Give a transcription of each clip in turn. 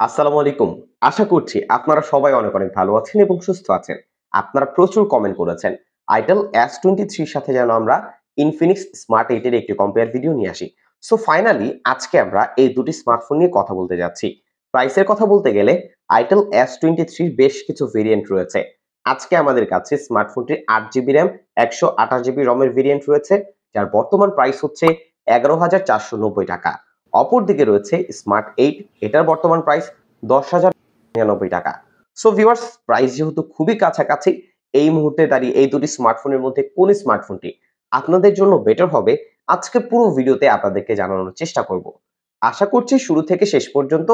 আসসালামু আলাইকুম। আশা করছি আপনারা সবাই অনেক অনেক ভালো আছেন এবং সুস্থ আছেন। আপনারা প্রচুর কমেন্ট করেছেন। itel s23 এর সাথে যেন আমরা infinix Smart 8 এর একটি কম্পেয়ার ভিডিও নিয়ে আসি। সো ফাইনালি আজকে আমরা এই দুটি স্মার্টফোন নিয়ে কথা বলতে যাচ্ছি। প্রাইসের কথা বলতে গেলে itel s23 বেশ কিছু ভেরিয়েন্ট রয়েছে। আজকে আমাদের কাছে স্মার্টফোনটির 8GB RAM 128GB ROM এর ভেরিয়েন্ট রয়েছে, যার বর্তমান প্রাইস হচ্ছে ৳11,490। অপরদিকে রয়েছে স্মার্ট 8, এটার বর্তমান প্রাইস ৳10,099। সো ভিউয়ার্স, প্রাইস যেহেতু খুবই কাছাকাছি, এই মুহূর্তে দাঁড়িয়ে এই দুটি স্মার্টফোনের মধ্যে কোন স্মার্টফোনটি আপনাদের জন্য বেটার হবে আজকে পুরো ভিডিওতে আপনাদেরকে জানানোর চেষ্টা করব। আশা করছি শুরু থেকে শেষ পর্যন্ত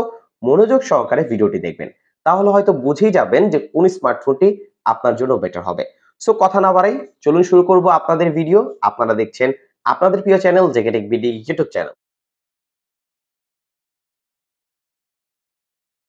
মনোযোগ সহকারে ভিডিওটি দেখবেন, তাহলে হয়তো বুঝেই যাবেন যে কোন স্মার্টফোনটি আপনার জন্য বেটার হবে। সো কথা না বাড়াই, চলুন শুরু করব আপনাদের ভিডিও। আপনারা দেখছেন আপনাদের প্রিয় channel JK BD YouTube channel.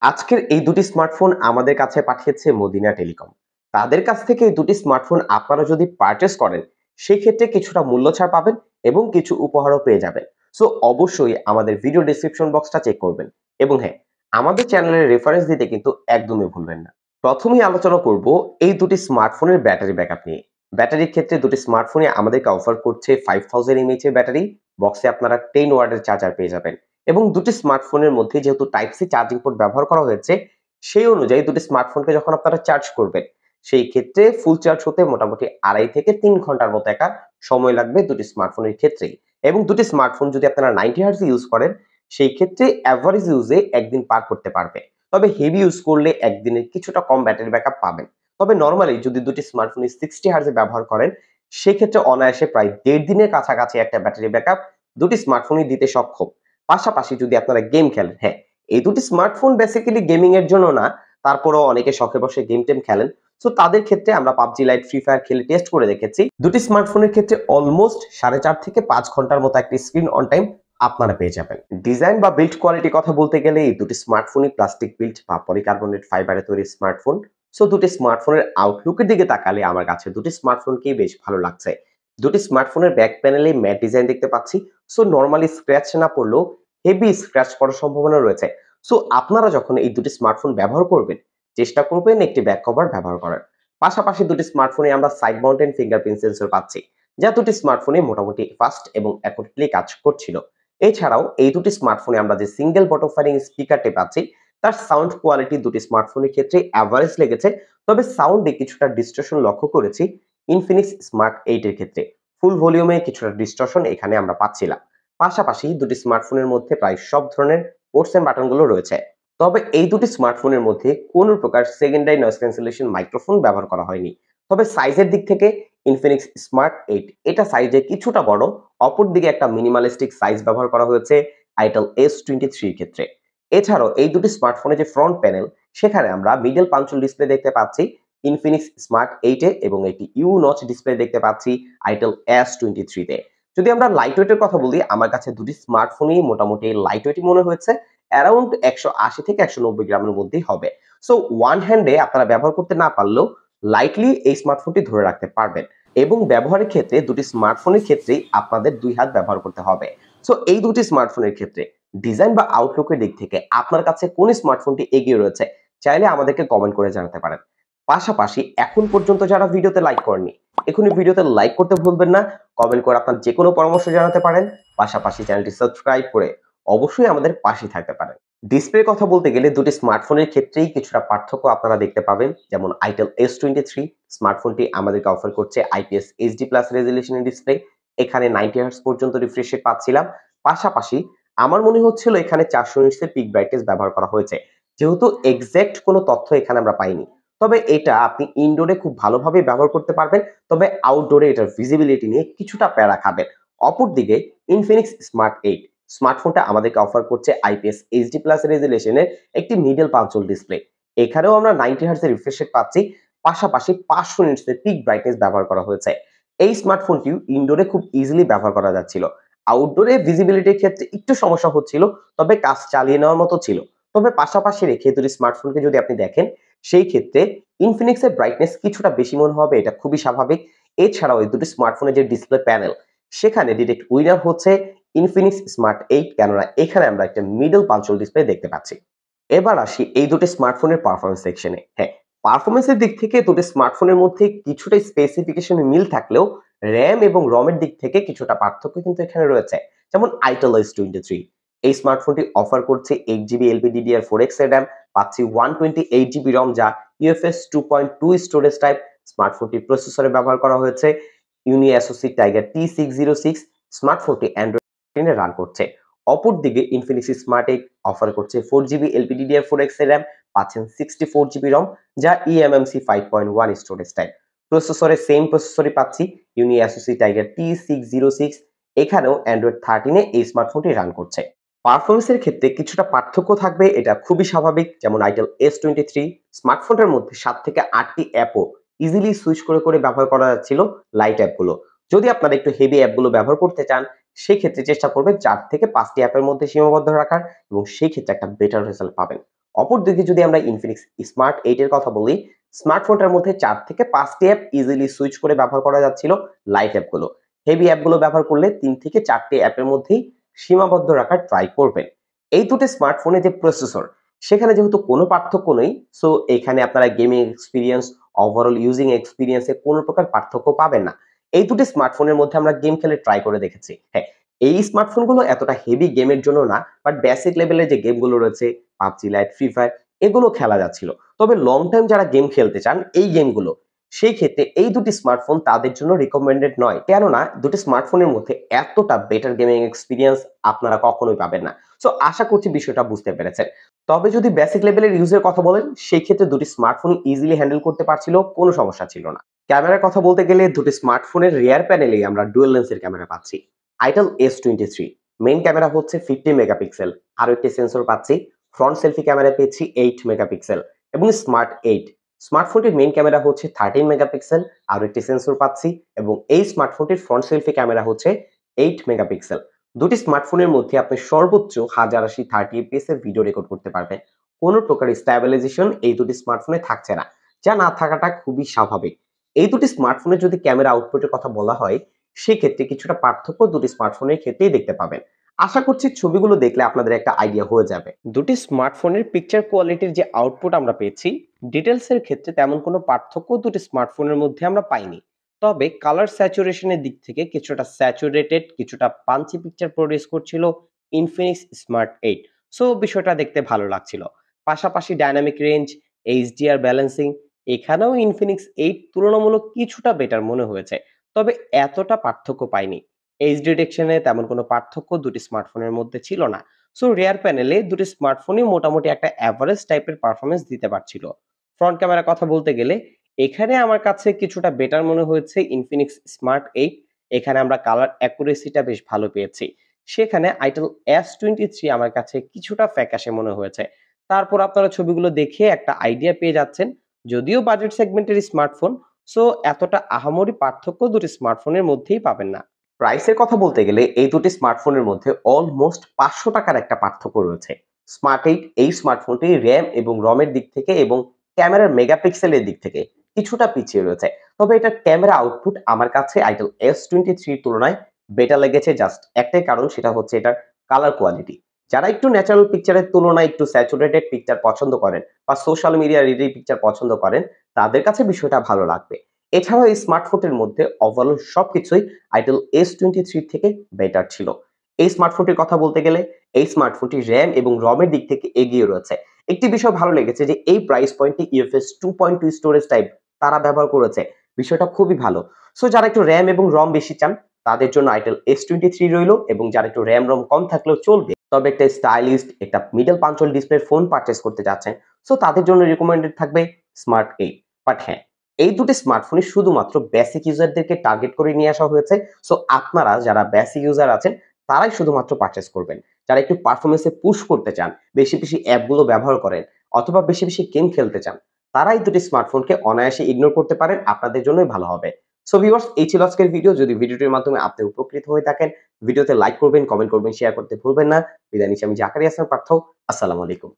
আজকের এই দুটি স্মার্টফোন আমাদের কাছে পাঠিয়েছে মদিনা টেলিকম। তাদের কাছ থেকে এই দুটি স্মার্টফোন আপনারা যদি পারচেজ করেন, সেই ক্ষেত্রে কিছুটা মূল্য ছাড় পাবেন এবং কিছু উপহারও পেয়ে যাবেন। সো অবশ্যই আমাদের ভিডিও ডেসক্রিপশন বক্সটা চেক করবেন এবং হ্যাঁ, আমাদের চ্যানেলের রেফারেন্স দিতে কিন্তু একদমই ভুলবেন না। প্রথমেই আলোচনা করব এই দুটি স্মার্টফোনের ব্যাটারি ব্যাকআপ নিয়ে। ব্যাটারির ক্ষেত্রে দুটি স্মার্টফোনে আমাদেরকে অফার করছে 5000 mAh এর ব্যাটারি। বক্সে আপনারা 10 ওয়াটের চার্জার পেয়ে যাবেন এবং দুটি স্মার্টফোনের মধ্যে যেহেতু টাইপ সি চার্জিং পোর্ট ব্যবহার করা হয়েছে, সেই অনুযায়ী দুটি স্মার্টফোনকে যখন আপনারা চার্জ করবেন, সেই ক্ষেত্রে ফুল চার্জ হতে মোটামুটি 2.5 থেকে 3 ঘন্টার মতো একটা সময় লাগবে দুটি স্মার্টফোনের ক্ষেত্রেই। এবং দুটি স্মার্টফোন যদি আপনারা 90 হার্টজ ইউজ করেন, সেই ক্ষেত্রে এভারেজ ইউজে একদিন পার করতে পারবে। তবে হেভি ইউজ করলে একদিনে কিছুটা কম ব্যাটারি ব্যাকআপ পাবেন। তবে নরমালি যদি দুটি স্মার্টফোন 60 হার্টজে ব্যবহার করেন, সেক্ষেত্রে অনায়াসে প্রায় 1.5 দিনের কাছাকাছি একটা ব্যাটারি ব্যাকআপ দুটি স্মার্টফোনই দিতে সক্ষম। পাশাপাশি যদি আপনারা গেম খেলেন, হ্যাঁ, এই দুটি স্মার্টফোন বেসিক্যালি গেমিং এর জন্য না, তারপরেও অনেকে শখে বসে গেম টেম খেলেন। সো তাদের ক্ষেত্রে আমরা পাবজি লাইট, ফ্রি ফায়ার খেলে টেস্ট করে দেখেছি। দুটি স্মার্টফোনের ক্ষেত্রে অলমোস্ট 4.5 থেকে 5 ঘন্টার মতো একটা স্ক্রিন অন টাইম আপনারা পেয়ে যাবেন। ডিজাইন বা বিল্ড কোয়ালিটি কথা বলতে গেলে এই দুটি স্মার্টফোনই প্লাস্টিক বিল্ড বা পলিকার্বনেট ফাইবারে তৈরি স্মার্টফোন। সো দুটি স্মার্টফোনের আউটলুকের দিকে তাকালে আমার কাছে দুটি স্মার্টফোনকেই বেশ ভালো লাগছে। দুটি স্মার্টফোনের ব্যাক প্যানেলে ম্যাট ডিজাইন দেখতে পাচ্ছি। সো নরমালি স্ক্র্যাচ না পড়লেও হেভি স্ক্র্যাচ পড়ার সম্ভাবনা রয়েছে। সো আপনারা যখন এই দুটি স্মার্টফোন ব্যবহার করবেন, চেষ্টা করবেন একটি ব্যাক কভার ব্যবহার করার। পাশাপাশি দুটি স্মার্টফোনে আমরা সাইড মাউন্টেন ফিঙ্গারপ্রিন্ট সেন্সর পাচ্ছি, যা দুটি স্মার্টফোনে মোটামুটি ফাস্ট এবং অ্যাকুরেটলি কাজ করছিল। এছাড়াও এই দুটি স্মার্টফোনে আমরা যে সিঙ্গেল বটম ফায়ারিং স্পিকারটি পাচ্ছি, তার সাউন্ড কোয়ালিটি দুটি স্মার্টফোনের ক্ষেত্রে অ্যাভারেজ লেগেছে। তবে সাউন্ডে কিছুটা ডিস্টরশন লক্ষ্য করেছি ইনফিনিক্স স্মার্ট 8 এর ক্ষেত্রে। ফুল ভলিউমে কিছুটা ডিস্টরশন এখানে আমরা পাচ্ছিলাম। পাশাপাশি দুটি স্মার্টফোনের মধ্যে প্রায় সব ধরনের পোর্টস এন্ড বাটনগুলো রয়েছে। তবে এই দুটি স্মার্টফোনের মধ্যে কোনো প্রকার সেকেন্ডারি নয়েজ ক্যান্সেলেশন মাইক্রোফোন ব্যবহার করা হয়নি। তবে সাইজের দিক থেকে ইনফিনিক্স স্মার্ট 8 এটা সাইজে কিছুটা বড়। অপরদিকে একটা মিনিমালিস্টিক সাইজ ব্যবহার করা হয়েছে আইটেল S23 এর ক্ষেত্রে। এছাড়াও এই দুটি স্মার্টফোনের যে ফ্রন্ট প্যানেল, সেখানে আমরা মিডল পাঞ্চল ডিসপ্লে দেখতে পাচ্ছি ইনফিনিক্স স্মার্ট 8 এ এবং একটি ইউ নচ ডিসপ্লে দেখতে পাচ্ছি আইটেল S23 তে। যদি আমরা লাইট ওয়েট এর কথা বলি, আমার কাছে দুটি স্মার্টফোনই মোটামুটি লাইট ওয়েটই মনে হয়েছে। অ্যারাউন্ড 180 থেকে 190 গ্রামের মধ্যেই হবে। সো ওয়ান হ্যান্ডে আপনারা ব্যবহার করতে না পারলেও লাইটলি এই স্মার্টফোনটি ধরে রাখতে পারবেন এবং ব্যবহারের ক্ষেত্রে দুটি স্মার্টফোনের ক্ষেত্রেই আপনাদের 2 হাত ব্যবহার করতে হবে। সো এই দুটি স্মার্টফোনের ক্ষেত্রে ডিজাইন বা আউটলুকের দিক থেকে আপনার কাছে কোন স্মার্টফোনটি এগিয়ে রয়েছে, চাইলে আমাদেরকে কমেন্ট করে জানাতে পারেন। পাশাপাশি এখন পর্যন্ত যারা ভিডিওতে লাইক করেননি, এখনই ভিডিওতে লাইক করতে ভুলবেন না। কমেন্ট করে আপনার যেকোনো পরামর্শ জানাতে পারেন। পাশাপাশি চ্যানেলটি সাবস্ক্রাইব করে অবশ্যই আমাদের পাশেই থাকতে পারেন। ডিসপ্লের কথা বলতে গেলে দুটি স্মার্টফোনের ক্ষেত্রেই কিছুটা পার্থক্য আপনারা দেখতে পাবেন। যেমন আইটেল S23 স্মার্টফোনটি আমাদেরকে অফার করছে IPS HD+ রেজোলিউশনের ডিসপ্লে। এখানে 90 হার্টজ পর্যন্ত রিফ্রেশ রেট পাচ্ছিলাম। পাশাপাশি আমার মনে হচ্ছিল এখানে 400 নিটসের পিক ব্রাইটনেস ব্যবহার করা হয়েছে। যেহেতু এক্সাক্ট কোনো তথ্য এখানে আমরা পাইনি। তবে এটা আপনি ইনডোরে খুব ভালোভাবে ব্যবহার করতে পারবেন। তবে আউটডোরে এটার ভিজিবিলিটি নিয়ে কিছুটা প্যারা খাবেন। অপরদিকে ইনফিনিক্স স্মার্ট 8 স্মার্টফোনটা আমাদেরকে অফার করছে IPS HD+ রেজোলিউশনের একটি মিডল পাঞ্চল ডিসপ্লে। এখানেও আমরা 90 হার্টজ এর রিফ্রেশ রেট পাচ্ছি। পাশাপাশি 500 নিটস এর পিক ব্রাইটনেস ব্যবহার করা হয়েছে। এই স্মার্টফোনটিও ইনডোরে খুব ইজিলি ব্যবহার করা যাচ্ছিল। আউটডোরে ভিজিবিলিটির ক্ষেত্রে একটু সমস্যা হচ্ছিল, তবে কাজ চালিয়ে নেওয়ার মতো ছিল। তবে পাশাপাশি রেখে দুটি স্মার্টফোনকে যদি আপনি দেখেন, সেই ক্ষেত্রে ইনফিনিক্স এর ব্রাইটনেস কিছুটা বেশি মনে হবে, এটা খুবই স্বাভাবিক। এছাড়াও এই দুটি স্মার্টফোনের যে ডিসপ্লে প্যানেল, সেখানে ডিরেক্ট উইনার হচ্ছে ইনফিনিক্স স্মার্ট 8, কেননা এখানে আমরা একটা মিডল পাঞ্চল ডিসপ্লে দেখতে পাচ্ছি। এবার আসি এই দুটি স্মার্টফোনের পারফরম্যান্স সেকশনে। হ্যাঁ, পারফরম্যান্সের দিক থেকে দুটি স্মার্টফোনের মধ্যে কিছুটা স্পেসিফিকেশনে মিল থাকলেও র‍্যাম এবং রমের দিক থেকে কিছুটা পার্থক্য কিন্তু এখানে রয়েছে। যেমন itel s23 এই স্মার্টফোনটি অফার করছে 8GB LPDDR4X এর র‍্যাম, পাচ্ছি 128GB রম যা UFS 2.2 স্টোরেজ টাইপ। স্মার্টফোনটির প্রসেসরে ব্যবহার করা হয়েছে ইউনিএসওসি টাইগার T606। স্মার্টফোনটি অ্যান্ড্রয়েড 10 এ রান করছে। অপরদিকে ইনফিনিক্স স্মার্ট 8 অফার করছে 4GB LPDDR4X এর র‍্যাম, পাচ্ছেন 64GB রম যা eMMC 5.1 স্টোরেজ টাইপ। প্রসেসরে সেম প্রসেসরই পাচ্ছি ইউনিএসওসি টাইগার T606। এখানেও অ্যান্ড্রয়েড 13 এ এই স্মার্টফোনটি রান করছে। পারফরম্যান্সের ক্ষেত্রে কিছুটা পার্থক্য থাকবে, এটা খুবই স্বাভাবিক। যেমন itel s23 স্মার্টফোনটার মধ্যে 7 থেকে 8টি অ্যাপও ইজিলি সুইচ করে ব্যবহার করা যাচ্ছিল লাইট অ্যাপগুলো। যদি আপনারা একটু হেভি অ্যাপগুলো ব্যবহার করতে চান সেই ক্ষেত্রে চেষ্টা করবেন 4 থেকে 5টি অ্যাপের মধ্যে সীমাবদ্ধ রাখার এবং সেই ক্ষেত্রে একটা বেটার রেজাল্ট পাবেন। অপরদিকে যদি আমরা ইনফিনিক্স স্মার্ট 8 এর কথা বলি, স্মার্টফোনটার মধ্যে 4 থেকে 5টি অ্যাপ ইজিলি সুইচ করে ব্যবহার করা যাচ্ছিল লাইট অ্যাপগুলো। হেভি অ্যাপগুলো ব্যবহার করলে 3 থেকে 4টি অ্যাপের মধ্যেই সীমাবদ্ধ রাখার ট্রাই করবেন। এই দুটি স্মার্টফোনে যে প্রসেসর সেখানে যেহেতু কোনো পার্থক্য নেই, সো এখানে আপনারা gaming experience, overall using experience এ কোনো প্রকার পার্থক্য পাবেন না। এই দুটি স্মার্টফোনের মধ্যে আমরা গেম খেলে ট্রাই করে দেখেছি। হ্যাঁ, এই স্মার্টফোনগুলো এতটা হেভি গেমের জন্য না, বাট বেসিক লেভেলের যে গেমগুলো রয়েছে PUBG লাইট, ফ্রি ফায়ার এগুলো খেলা যাচ্ছিল। তবে লং টাইম যারা গেম খেলতে চান এই গেমগুলো, সেই ক্ষেত্রে এই দুটি স্মার্টফোন তাদের জন্য রিকমেন্ডেড নয়। কেননা দুটি স্মার্টফোনের মধ্যে এতটা বেটার গেমিং এক্সপেরিয়েন্স আপনারা কখনোই পাবেন না। সো আশা করছি বিষয়টা বুঝতে পেরেছেন। তবে যদি বেসিক লেভেলের ইউজের কথা বলেন সেই ক্ষেত্রে দুটি স্মার্টফোন ইজিলি হ্যান্ডেল করতে পারছিল, কোনো সমস্যা ছিল না। ক্যামেরার কথা বলতে গেলে দুটি স্মার্টফোনের রিয়ার প্যানেলেই আমরা ডুয়াল লেন্সের ক্যামেরা পাচ্ছি। itel s23 মেইন ক্যামেরা হচ্ছে 50 মেগাপিক্সেল, আরো একটি সেন্সর পাচ্ছি। ফ্রন্ট সেলফি ক্যামেরা পেয়েছি 8 মেগাপিক্সেল এবং স্মার্ট 8 স্মার্টফোনটির মেইন ক্যামেরা হচ্ছে 13 মেগাপিক্সেল, আরো একটি সেন্সর পাচ্ছি এবং এই স্মার্টফোনটির ফ্রন্ট সেলফি ক্যামেরা হচ্ছে 8 মেগাপিক্সেল। দুটি স্মার্টফোনের মধ্যে আপনি সর্বোচ্চ 1080 30 fps এর ভিডিও রেকর্ড করতে পারবেন। কোনো প্রকার স্ট্যাবিলাইজেশন এই দুটি স্মার্টফোনে থাকছে না, যা না থাকাটা খুবই স্বাভাবিক। এই দুটি স্মার্টফোনের যদি ক্যামেরা আউটপুটের কথা বলা হয় সেক্ষেত্রে কিছুটা পার্থক্য দুটি স্মার্টফোনের ক্ষেত্রেই দেখতে পাবেন। আশা করছি ছবিগুলো দেখলে আপনাদের একটা আইডিয়া হয়ে যাবে। দুটি স্মার্টফোনের পিকচার কোয়ালিটির যে আউটপুট আমরা পেয়েছি, ডিটেলস এর ক্ষেত্রে তেমন কোনো পার্থক্য দুটি স্মার্টফোনের মধ্যে আমরা পাইনি। তবে কালার স্যাচুরেশনের দিক থেকে কিছুটা স্যাচুরেটেড, কিছুটা পাঞ্চি পিকচার প্রডিউস করছিল ইনফিনিক্স স্মার্ট 8। সো বিষয়টা দেখতে ভালো লাগছিল। পাশাপাশি ডায়নামিক রেঞ্জ, এইচডিআর ব্যালেন্সিং এখানেও ইনফিনিক্স 8 তুলনামূলক কিছুটা বেটার মনে হয়েছে। তবে এতটা পার্থক্য পাইনি। এইচ ডিটেকশনে তেমন কোনো পার্থক্য দুটি স্মার্টফোনের মধ্যে ছিল না। সো রেয়ার প্যানেলে দুটি স্মার্টফোনই মোটামুটি একটা অ্যাভারেজ টাইপের পারফরম্যান্স দিতে পারছিল। ফ্রন্ট ক্যামেরার কথা বলতে গেলে এখানে আমার কাছে কিছুটা বেটার মনে হয়েছে ইনফিনিক্স স্মার্ট 8। এখানে আমরা কালার অ্যাকুরেসিটা বেশ ভালো পেয়েছি। সেখানে itel s23 আমার কাছে কিছুটা ফ্যাকাশে মনে হয়েছে। তারপর আপনারা ছবিগুলো দেখে একটা আইডিয়া পেয়ে যাচ্ছেন। যদিও বাজেট সেগমেন্টের স্মার্টফোন, সো এতটা আহামরি পার্থক্য দুটি স্মার্টফোনের মধ্যেই পাবেন না। প্রাইসের কথা বলতে গেলে এই দুটি স্মার্টফোনের মধ্যে অলমোস্ট 500 টাকার একটা পার্থক্য রয়েছে। স্মার্ট 8 এই স্মার্টফোনটি র‍্যাম এবং রমের দিক থেকে এবং ক্যামেরার মেগাপিক্সেলের দিক থেকে কিছুটা পিছিয়ে রয়েছে। তবে এটার ক্যামেরা আউটপুট আমার কাছে itel s23 এর তুলনায় বেটার লেগেছে জাস্ট একটাই কারণ, সেটা হচ্ছে এটার কালার কোয়ালিটি। যারা একটু ন্যাচারাল পিকচারের তুলনায় একটু স্যাচুরেটেড পিকচার পছন্দ করেন বা সোশ্যাল মিডিয়া রেডি পিকচার পছন্দ করেন, তাদের কাছে বিষয়টা ভালো লাগবে। এছাড়াও এই স্মার্টফোনটির মধ্যে ওভারঅল সবকিছুই itel s23 থেকে বেটার ছিল। এই স্মার্টফোনটির কথা বলতে গেলে এই স্মার্টফোনটি র‍্যাম এবং রমের দিক থেকে এগিয়ে রয়েছে। একটি বিষয় ভালো লেগেছে যে এই প্রাইস পয়েন্টে UFS 2.2 স্টোরেজ টাইপ তারা ব্যবহার করেছে। বিষয়টা খুবই ভালো। সো যারা একটু র‍্যাম এবং রম বেশি চান তাদের জন্য itel s23 রইলো, এবং যারা একটু র‍্যাম রম কম থাকলেও চলবে তবে একটা স্টাইলিশ একটা মিডল পাঞ্চল ডিসপ্লে ফোন পারচেজ করতে যাচ্ছেন, সো তাদের জন্য রিকমেন্ডেড থাকবে স্মার্ট 8। বাট হ্যাঁ, এই দুটি স্মার্টফোনই শুধুমাত্র বেসিক ইউজারদেরকে টার্গেট করে নিয়ে আসা হয়েছে। সো আপনারা যারা বেসিক ইউজার আছেন তারাই শুধুমাত্র পারচেজ করবেন। যারা একটু পারফরম্যান্সে পুশ করতে চান, বেশি অ্যাপগুলো ব্যবহার করেন অথবা বেশি গেম খেলতে চান, তারা এই দুটি স্মার্টফোনকে অনায়াসে ইগনোর করতে পারেন, আপনাদের জন্যই ভালো হবে। সো ভিউয়ার্স, এই ছিল আজকের ভিডিও। যদি ভিডিওটির মাধ্যমে আপনি উপকৃত হয়ে থাকেন, ভিডিওতে লাইক করবেন, কমেন্ট করবেন, শেয়ার করতে ভুলবেন না। বিদায় নিচ্ছি আমি জাকারিয়া হাসান পার্থ। আসসালামু আলাইকুম।